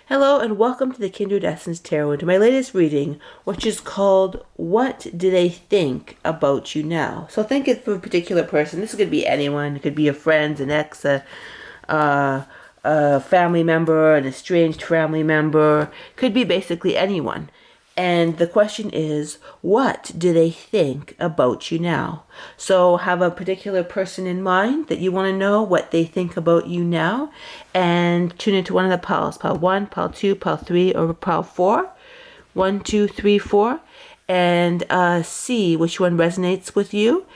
Hello and welcome to the Kindred Essence Tarot and to my latest reading, which is called What Do They Think About You Now? So think it for a particular person. This could be anyone. It could be a friend, an ex, a family member, an estranged family member. Could be basically anyone. And the question is, what do they think about you now? So have a particular person in mind that you want to know what they think about you now. And tune into one of the piles. Pile 1, pile 2, pile 3, or pile 4. 1, 2, 3, 4. And see which one resonates with you.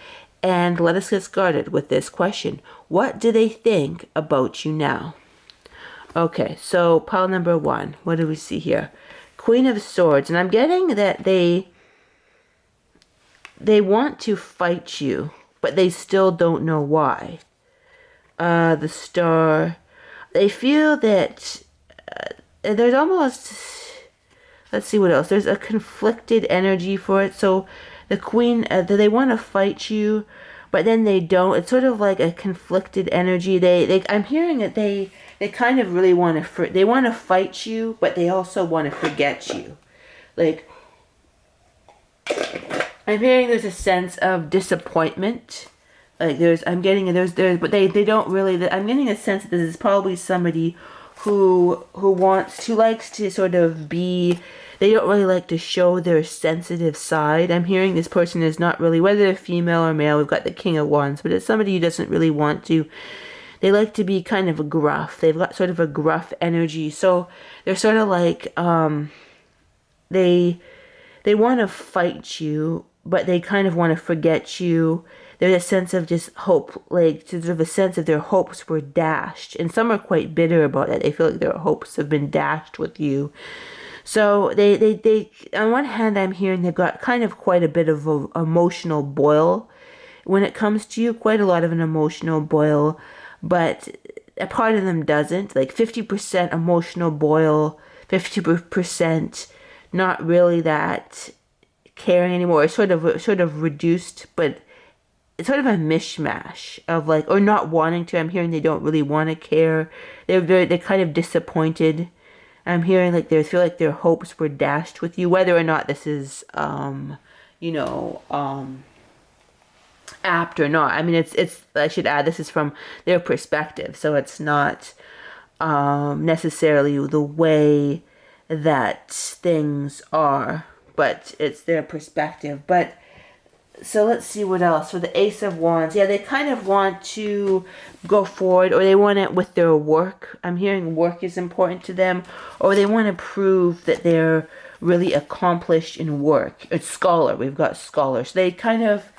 And let us get started with this question. What do they think about you now? Okay, so pile number 1. What do we see here? Queen of Swords, and I'm getting that they want to fight you, but they still don't know why. The Star, they feel that there's almost, let's see what else. There's a conflicted energy for it. So the Queen, they want to fight you, but then they don't. It's sort of like a conflicted energy. I'm hearing that they kind of really want to, they want to fight you, but they also want to forget you. Like, I'm hearing there's a sense of disappointment. Like I'm getting but they don't really, I'm getting a sense that this is probably somebody who likes to sort of be, they don't really like to show their sensitive side. I'm hearing this person is not really, whether they're female or male, we've got the King of Wands, but it's somebody who doesn't really want to, they like to be kind of gruff. They've got sort of a gruff energy. So they're sort of like, they want to fight you, but they kind of want to forget you. There's a sense of just hope, like sort of a sense of their hopes were dashed. And some are quite bitter about it. They feel like their hopes have been dashed with you. So they on one hand, I'm hearing they've got kind of quite a bit of an emotional boil when it comes to you, quite a lot of an emotional boil, but a part of them doesn't. Like 50% emotional boil, 50% not really that caring anymore. It's sort of reduced, but it's sort of a mishmash of like, or not wanting to. I'm hearing they don't really want to care. They're kind of disappointed. I'm hearing like they feel like their hopes were dashed with you, whether or not this is apt or not. I mean, it's I should add, this is from their perspective, so it's not necessarily the way that things are, but it's their perspective. But so let's see what else. For the Ace of Wands, yeah, they kind of want to go forward, or they want it with their work. I'm hearing work is important to them, or they want to prove that they're really accomplished in work. It's scholar. We've got scholars. So they kind of,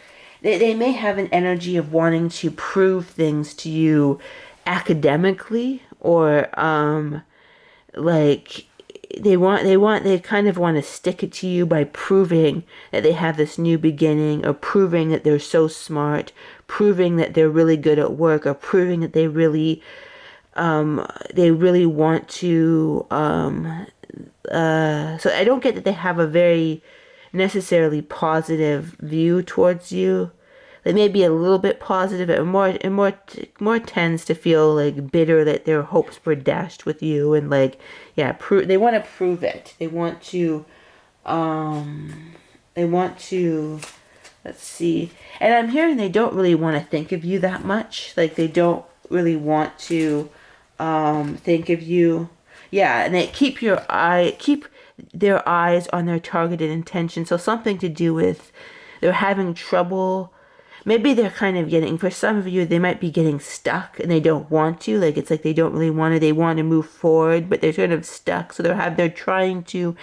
they may have an energy of wanting to prove things to you academically, or like they kind of want to stick it to you by proving that they have this new beginning, or proving that they're so smart, proving that they're really good at work, or proving that they really want to so I don't get that they have a very necessarily positive view towards you. They may be a little bit positive, but more tends to feel like bitter that their hopes were dashed with you, and like, yeah, they want to prove it. They want to, let's see. And I'm hearing they don't really want to think of you that much. Like they don't really want to, think of you. Yeah, and they keep their eyes on their targeted intention. So something to do with they're having trouble. Maybe they're kind of getting, for some of you, they might be getting stuck and they don't want to. Like, it's like they don't really want to, they want to move forward, but they're sort of stuck. So they're either trying to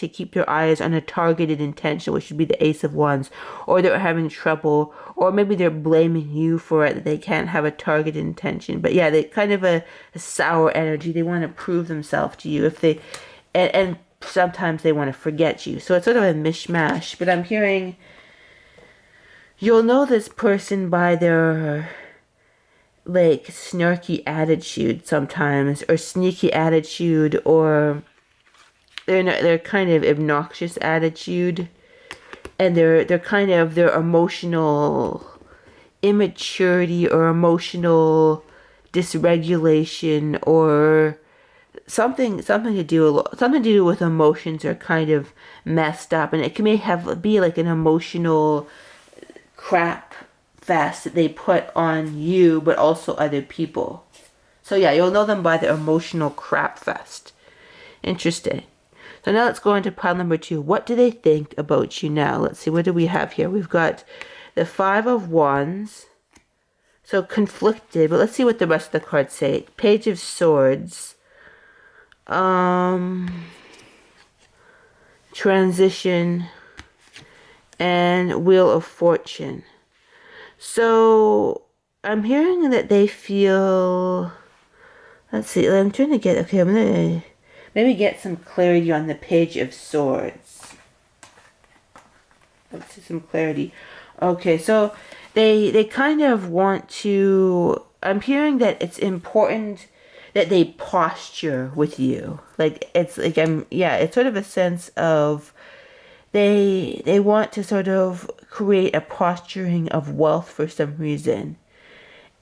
keep their eyes on a targeted intention, which would be the Ace of Wands, or they're having trouble, or maybe they're blaming you for it, that they can't have a targeted intention. But yeah, they kind of a sour energy. They want to prove themselves to you. And sometimes they want to forget you. So it's sort of a mishmash, but I'm hearing, you'll know this person by their like snarky attitude sometimes, or sneaky attitude, or their kind of obnoxious attitude, and their kind of their emotional immaturity or emotional dysregulation, or something to do with emotions are kind of messed up, and it can be like an emotional crap fest that they put on you, but also other people. So yeah, you'll know them by the emotional crap fest. Interesting. So now let's go into pile number 2. What do they think about you now? Let's see, what do we have here? We've got the 5 of Wands. So conflicted, but let's see what the rest of the cards say. Page of Swords. Transition. And Wheel of Fortune. So I'm hearing that they feel... Let's see, I'm trying to get... Okay, I'm going to maybe get some clarity on the Page of Swords. Let's see some clarity. Okay, so they kind of want to... I'm hearing that it's important that they posture with you. Like, it's like, it's sort of a sense of they want to sort of create a posturing of wealth for some reason.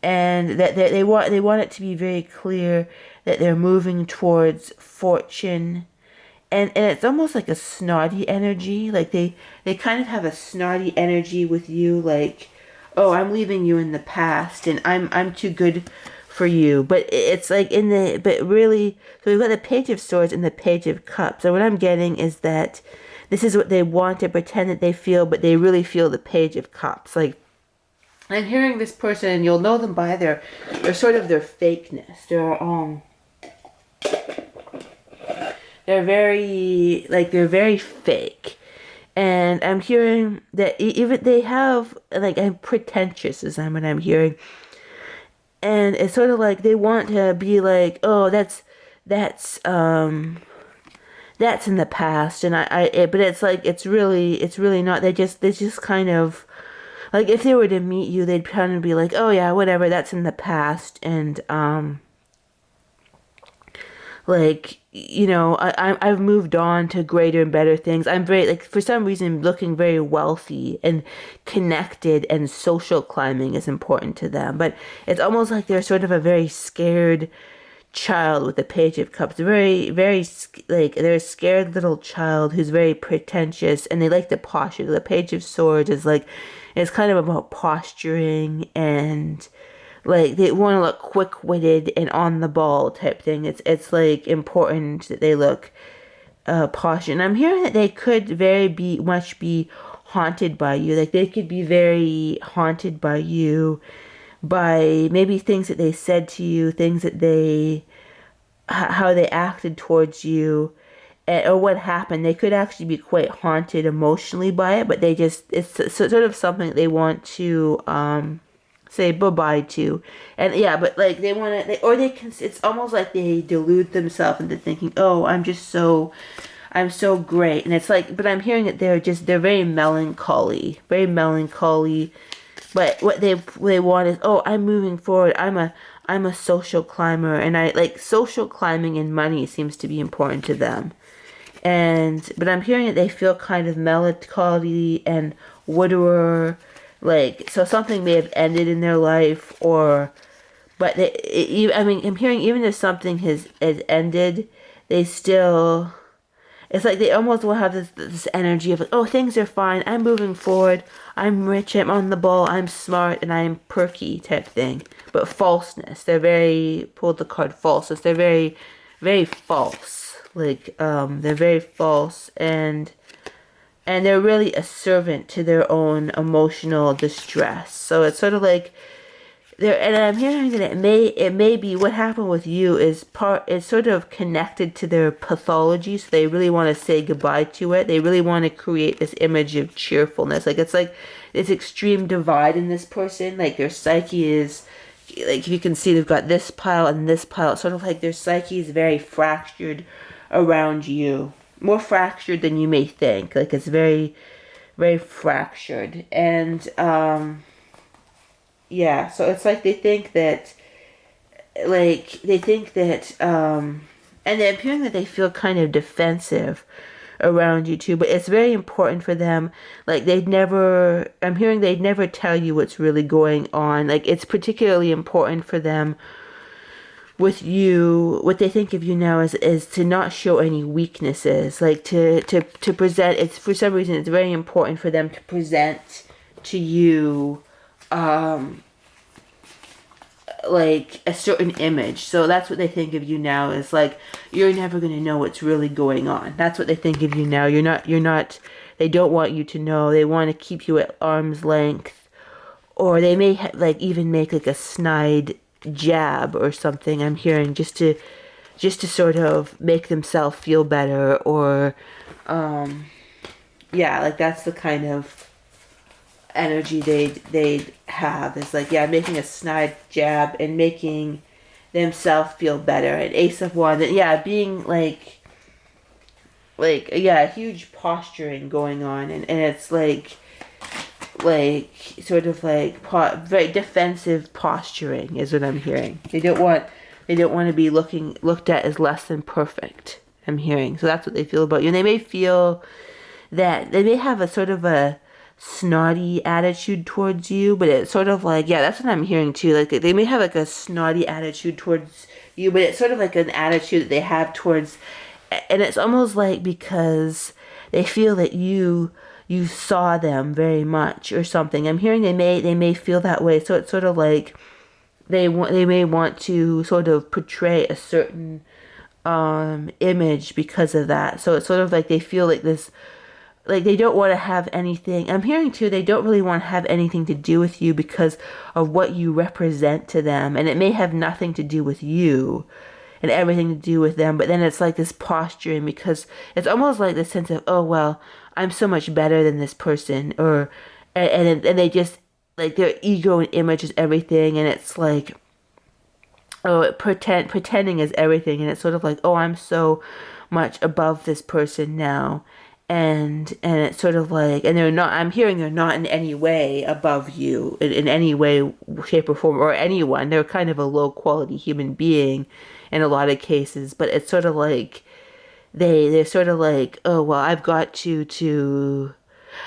And that they want it to be very clear that they're moving towards fortune. And it's almost like a snotty energy. Like they kind of have a snotty energy with you, like, oh, I'm leaving you in the past and I'm too good for you. But it's like but really, so we've got the Page of Swords and the Page of Cups. So what I'm getting is that this is what they want to pretend that they feel, but they really feel the Page of Cups. Like, I'm hearing this person, and you'll know them by their sort of their fakeness. They're very fake. And I'm hearing that even they have, like, I'm pretentious is what I'm hearing. And it's sort of like they want to be like, oh, that's in the past. And but it's like, it's really not. They just kind of, like, if they were to meet you, they'd kind of be like, oh yeah, whatever, that's in the past. And, like, you know, I've moved on to greater and better things. I'm very, like, for some reason, looking very wealthy and connected, and social climbing is important to them. But it's almost like they're sort of a very scared child with the Page of Cups. Very, very, like, they're a scared little child who's very pretentious, and they like to posture. The Page of Swords is like, it's kind of about posturing, and like they want to look quick-witted and on the ball type thing. It's like important that they look postured. And I'm hearing that they could very much be haunted by you. Like, they could be very haunted by you, by maybe things that they said to you, things that how they acted towards you, or what happened. They could actually be quite haunted emotionally by it, but it's sort of something that they want to say bye-bye to. And yeah, but like they want to, it's almost like they delude themselves into thinking, oh, I'm so great. And it's like, but I'm hearing that they're very melancholy. But what they want is, oh, I'm moving forward. I'm a social climber, and I like social climbing, and money seems to be important to them. But I'm hearing that they feel kind of melancholy and widower, like, so something may have ended in their life, but I'm hearing even if something has ended, they still, it's like they almost will have this energy of, like, oh, things are fine, I'm moving forward, I'm rich, I'm on the ball, I'm smart, and I'm perky type thing. But falseness, pulled the card falseness, they're very, very false. Like, they're very false, and they're really a servant to their own emotional distress. So it's sort of like, and I'm hearing that it may be what happened with you is sort of connected to their pathology. So they really want to say goodbye to it. They really want to create this image of cheerfulness. Like, it's like this extreme divide in this person. Like, their psyche is, like, if you can see, they've got this pile and this pile. It's sort of like their psyche is very fractured around you. More fractured than you may think. Like, it's very, very fractured. And, yeah, so it's like they think that, and they're appearing that they feel kind of defensive around you too, but it's very important for them. Like, I'm hearing they'd never tell you what's really going on. Like, it's particularly important for them with you, what they think of you now is to not show any weaknesses, like to present. It's for some reason it's very important for them to present to you like a certain image. So that's what they think of you now, is like you're never going to know what's really going on. That's what they think of you now. You're not they don't want you to know. They want to keep you at arm's length, or they may like even make like a snide jab or something, I'm hearing, just to sort of make themselves feel better, or yeah, like that's the kind of energy they'd have, is like, yeah, making a snide jab and making themselves feel better. And Ace of Wands, yeah, being yeah, huge posturing going on, and it's like sort of like very defensive posturing is what I'm hearing. They don't want to be looked at as less than perfect, I'm hearing. So that's what they feel about you. And they may feel that they may have a sort of a snotty attitude towards you, but it's sort of like, yeah, that's what I'm hearing too. Like they may have like a snotty attitude towards you, but it's sort of like an attitude that they have towards, and it's almost like because they feel that you saw them very much or something. I'm hearing they may feel that way. So it's sort of like they may want to sort of portray a certain image because of that. So it's sort of like they feel like this, like they don't want to have anything. I'm hearing too, they don't really want to have anything to do with you because of what you represent to them, and it may have nothing to do with you and everything to do with them. But then it's like this posturing, because it's almost like the sense of, oh well, I'm so much better than this person, or and they just like their ego and image is everything, and it's like, oh, pretending is everything, and it's sort of like, oh, I'm so much above this person now, and it's sort of like, and they're not. I'm hearing they're not in any way above you in any way, shape, or form, or anyone. They're kind of a low quality human being in a lot of cases, but it's sort of like they're sort of like, oh well, I've got to.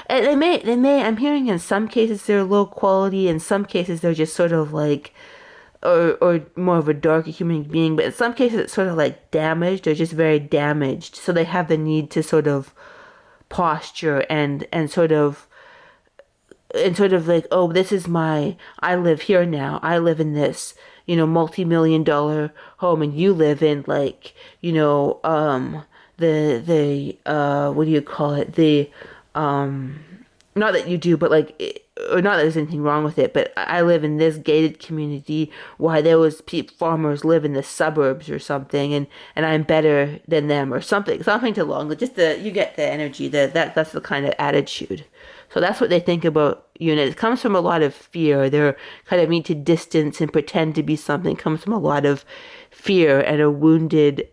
And they may. I'm hearing in some cases they're low quality, in some cases they're just sort of like, or more of a darker human being, but in some cases it's sort of like damaged, or just very damaged. So they have the need to sort of posture and sort of like, oh, this is I live here now. I live in this, multi-million-dollar home, and you live in like, the what do you call it? The not that you do, but like, or not that there's anything wrong with it, but I live in this gated community, while there was farmers live in the suburbs or something, and I'm better than them, or something to along, just you get the energy, that's the kind of attitude. So that's what they think about you, and it comes from a lot of fear. They're kind of need to distance and pretend to be something. It comes from a lot of fear and a wounded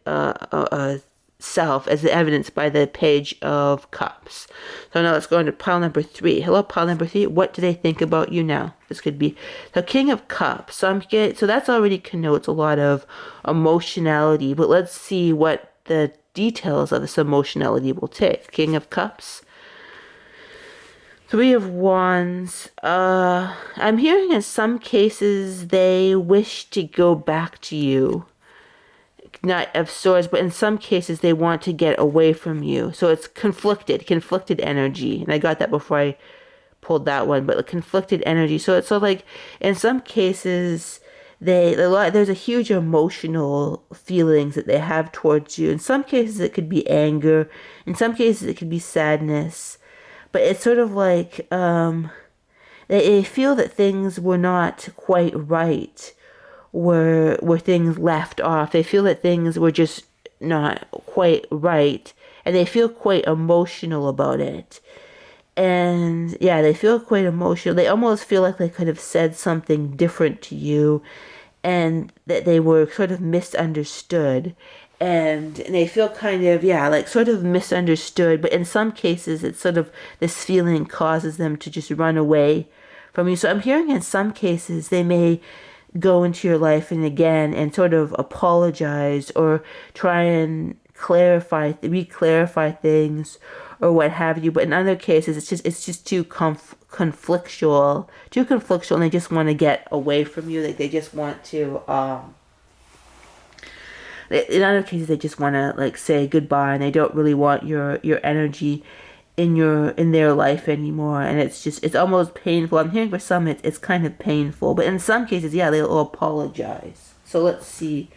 self, as evidenced by the Page of Cups. So now let's go into pile number 3. Hello, pile number 3. What do they think about you now? This could be the King of Cups. So that's already connotes a lot of emotionality, but let's see what the details of this emotionality will take. King of Cups. 3 of Wands. I'm hearing in some cases they wish to go back to you. Knight of Swords, but in some cases they want to get away from you. So it's conflicted energy. And I got that before I pulled that one, but conflicted energy. So it's like in some cases there's a huge emotional feelings that they have towards you. In some cases it could be anger. In some cases it could be sadness. But it's sort of like they feel that things were not quite right. Were things left off. They feel that things were just not quite right, and they feel quite emotional about it. And yeah, they feel quite emotional. They almost feel like they could have said something different to you, and that they were sort of misunderstood. And they feel kind of, yeah, like sort of misunderstood. But in some cases, it's sort of this feeling causes them to just run away from you. So I'm hearing in some cases they may go into your life and sort of apologize, or try and re-clarify things, or what have you. But in other cases it's just too conflictual, and they just want to get away from you. Like they just want to in other cases they just want to like say goodbye, and they don't really want your energy in their life anymore, and it's almost painful. I'm hearing for some it's kind of painful, but in some cases, yeah, they'll apologize. So let's see,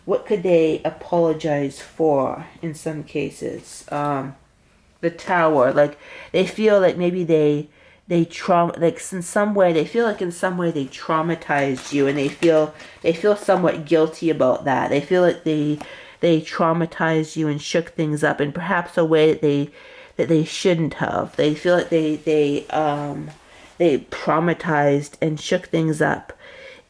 what could they apologize for in some cases? The Tower, like they feel like maybe they trauma, like in some way they feel like in some way they traumatized you, and they feel somewhat guilty about that. They feel like they traumatized you and shook things up in perhaps a way that they shouldn't have. They feel like they traumatized and shook things up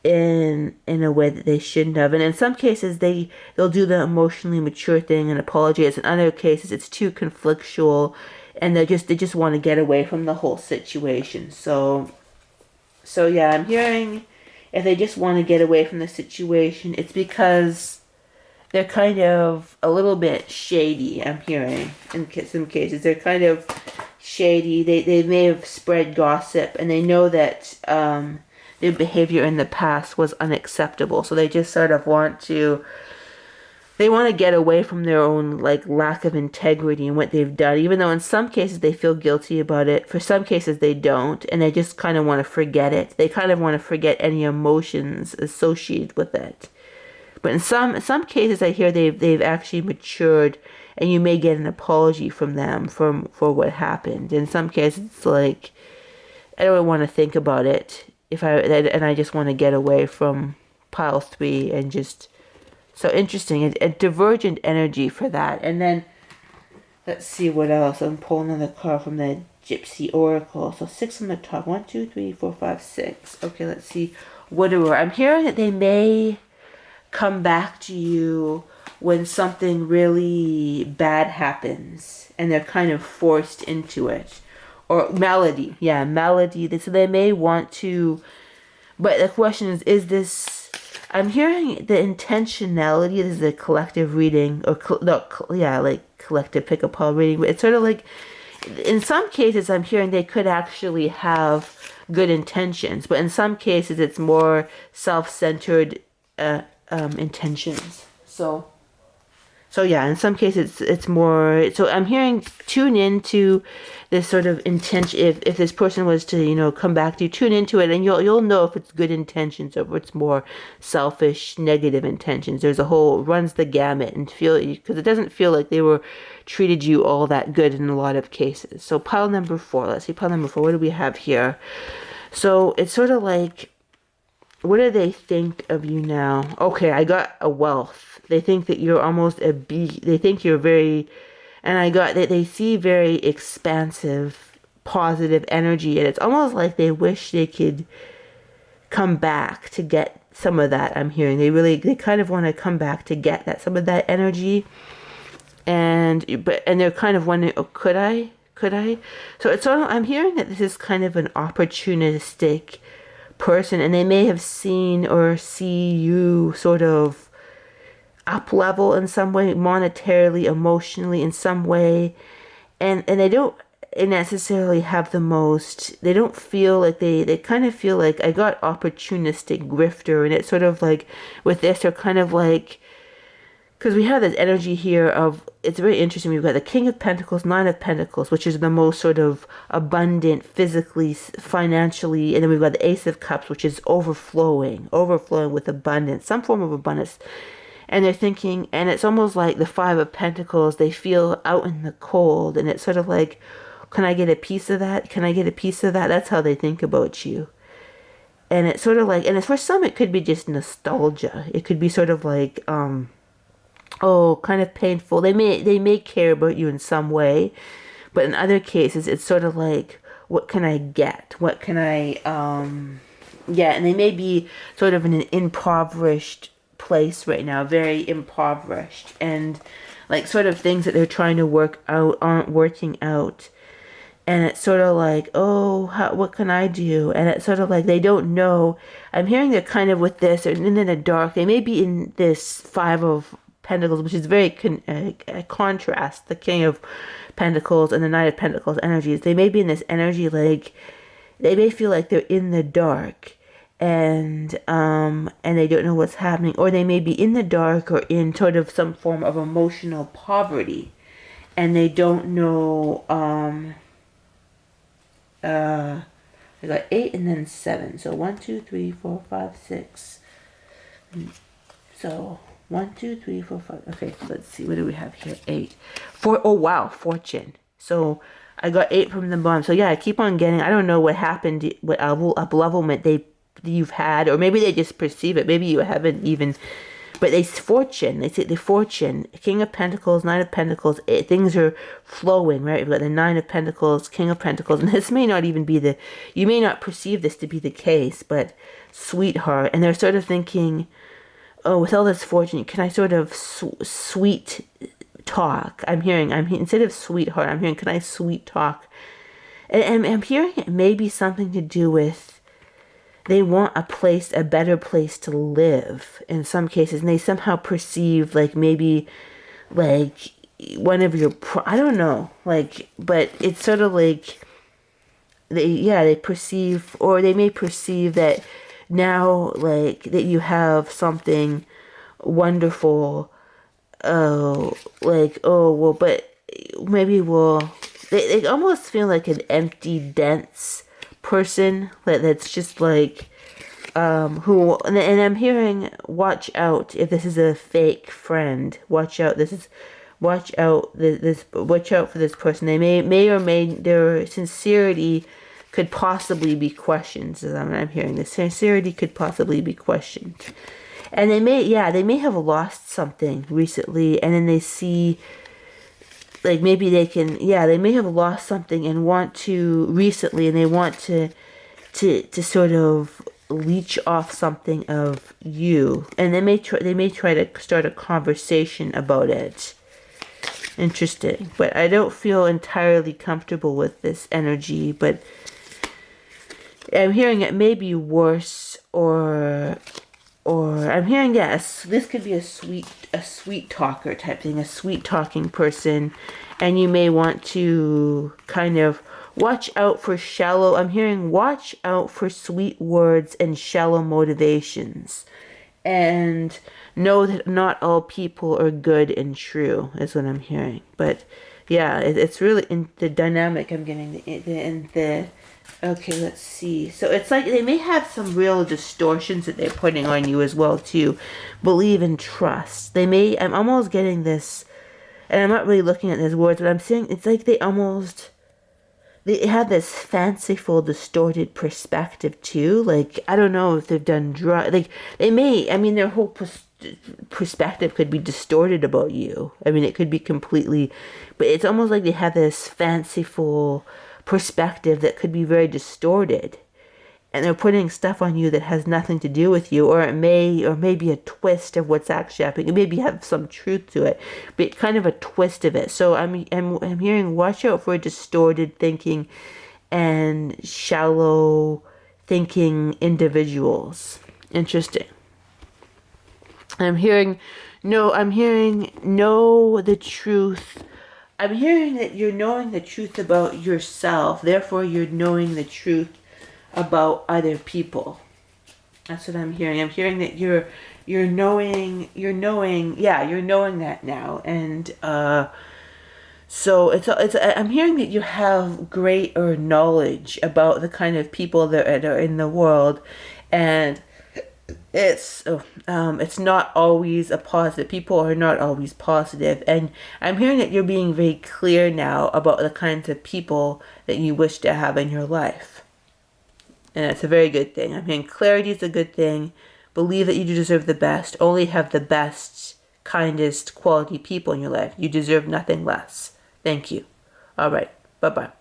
in a way that they shouldn't have. And in some cases they'll do the emotionally mature thing and apologize. In other cases it's too conflictual, and they just want to get away from the whole situation. So yeah, I'm hearing if they just want to get away from the situation, it's because they're kind of a little bit shady. I'm hearing in some cases they're kind of shady. They may have spread gossip, and they know that their behavior in the past was unacceptable. So they just sort of want to get away from their own like lack of integrity in what they've done, even though in some cases they feel guilty about it. For some cases they don't, and they just kind of want to forget it. They kind of want to forget any emotions associated with it. But in some cases, I hear they've actually matured, and you may get an apology from them for what happened. In some cases, it's like I don't want to think about it and I just want to get away from pile 3 and just so interesting. A divergent energy for that. And then let's see what else. I'm pulling another card from the Gypsy Oracle. So 6 on the top. 1, 2, 3, 4, 5, 6. Okay, let's see. Widower. I'm hearing that they may come back to you when something really bad happens and they're kind of forced into it. Or melody. Yeah, melody. So they may want to, but the question is this, I'm hearing the intentionality. This is a collective reading, or like collective pick-up call reading, but it's sort of like, in some cases I'm hearing they could actually have good intentions, but in some cases it's more self-centered intentions. So yeah, in some cases it's more. So I'm hearing tune into this sort of intention. If this person was to come back to you, tune into it, and you'll know if it's good intentions or if it's more selfish, negative intentions. There's a whole runs the gamut, and because it doesn't feel like they were treated you all that good in a lot of cases. So pile number 4. Let's see, pile number 4. What do we have here? So it's sort of like, what do they think of you now? Okay, I got a wealth. They think that you're almost a bee. They think you're very, and I got that they see very expansive, positive energy, and it's almost like they wish they could come back to get some of that. I'm hearing they kind of want to come back to get some of that energy, and they're kind of wondering, oh, could I? So it's sort of, I'm hearing that this is kind of an opportunistic person, and they may have seen or see you sort of up level in some way, monetarily, emotionally, in some way, and they don't necessarily have the most. They don't feel like they kind of feel like, I got opportunistic grifter, and it's sort of like with this, they're kind of like, because we have this energy here of, it's very interesting. We've got the King of Pentacles, 9 of Pentacles, which is the most sort of abundant physically, financially, and then we've got the Ace of Cups, which is overflowing with abundance, some form of abundance. And they're thinking, and it's almost like the 5 of Pentacles, they feel out in the cold, and it's sort of like, can I get a piece of that? Can I get a piece of that? That's how they think about you. And it's sort of like, and for some it could be just nostalgia. It could be sort of like, kind of painful. They may care about you in some way, but in other cases it's sort of like, what can I get? What can I and they may be sort of in an impoverished place right now, very impoverished, and like sort of things that they're trying to work out aren't working out, and it's sort of like, what can I do? And it's sort of like they don't know. I'm hearing they're kind of with this, and in the dark. They may be in this 5 of Pentacles, which is very contrast, the King of Pentacles and the Knight of Pentacles energies. They may be in this energy, like they may feel like they're in the dark, and they don't know what's happening, or they may be in the dark or in sort of some form of emotional poverty, and they don't know. I got 8 and then 7, so 1, 2, 3, 4, 5, 6. So 1, 2, 3, 4, 5. Okay, let's see. What do we have here? 8. 4. Oh wow, fortune. So I got 8 from the bottom. So yeah, I keep on getting. I don't know what happened. What uplevelment you've had, or maybe they just perceive it. Maybe you haven't even. But they fortune. They say the fortune. King of Pentacles, Knight of Pentacles. Things are flowing, right? We've got the Nine of Pentacles, King of Pentacles, and this may not even be the. You may not perceive this to be the case, but sweetheart, and they're sort of thinking, oh, with all this fortune, can I sort of sweet talk? I'm hearing instead of sweetheart, I'm hearing, can I sweet talk? And I'm hearing it may be something to do with they want a better place to live in some cases, and they somehow perceive like maybe like one of your I don't know, like, but it's sort of like they perceive, or they may perceive that now, like, that you have something wonderful. Oh, like, oh well, but maybe they almost feel like an empty, dense person that's just like who, and I'm hearing, watch out if this is a fake friend. Watch out, watch out for this person. They may or may, their sincerity could possibly be questioned. As I'm hearing, the sincerity could possibly be questioned, and they may have lost something recently, and then they see, like, maybe they may have lost something and want to recently, and they want to sort of leech off something of you, and they may try to start a conversation about it. Interesting, but I don't feel entirely comfortable with this energy. But I'm hearing it may be worse, or I'm hearing, yes, this could be a sweet talker type thing, a sweet talking person, and you may want to kind of watch out for shallow. I'm hearing watch out for sweet words and shallow motivations, and know that not all people are good and true is what I'm hearing. But yeah, it's really in the dynamic I'm getting the okay, let's see. So it's like they may have some real distortions that they're putting on you as well too. Believe and trust. They may, I'm almost getting this, and I'm not really looking at these words, but I'm saying it's like they have this fanciful, distorted perspective too. Like, I don't know if they've done drugs. Like, they may, I mean, their whole perspective could be distorted about you. I mean, it could be completely, but it's almost like they have this fanciful perspective that could be very distorted, and they're putting stuff on you that has nothing to do with you, or it may be a twist of what's actually happening. It maybe have some truth to it, but kind of a twist of it. So I'm hearing watch out for distorted thinking and shallow thinking individuals. Interesting. I'm hearing know the truth. I'm hearing that you're knowing the truth about yourself, therefore you're knowing the truth about other people. That's what I'm hearing. I'm hearing that you're knowing that now, and so it's I'm hearing that you have greater knowledge about the kind of people that are in the world, and it's not always a positive. People are not always positive, and I'm hearing that you're being very clear now about the kinds of people that you wish to have in your life, and that's a very good thing. I'm hearing clarity is a good thing. Believe that you deserve the best. Only have the best, kindest, quality people in your life. You deserve nothing less. Thank you. All right. Bye-bye.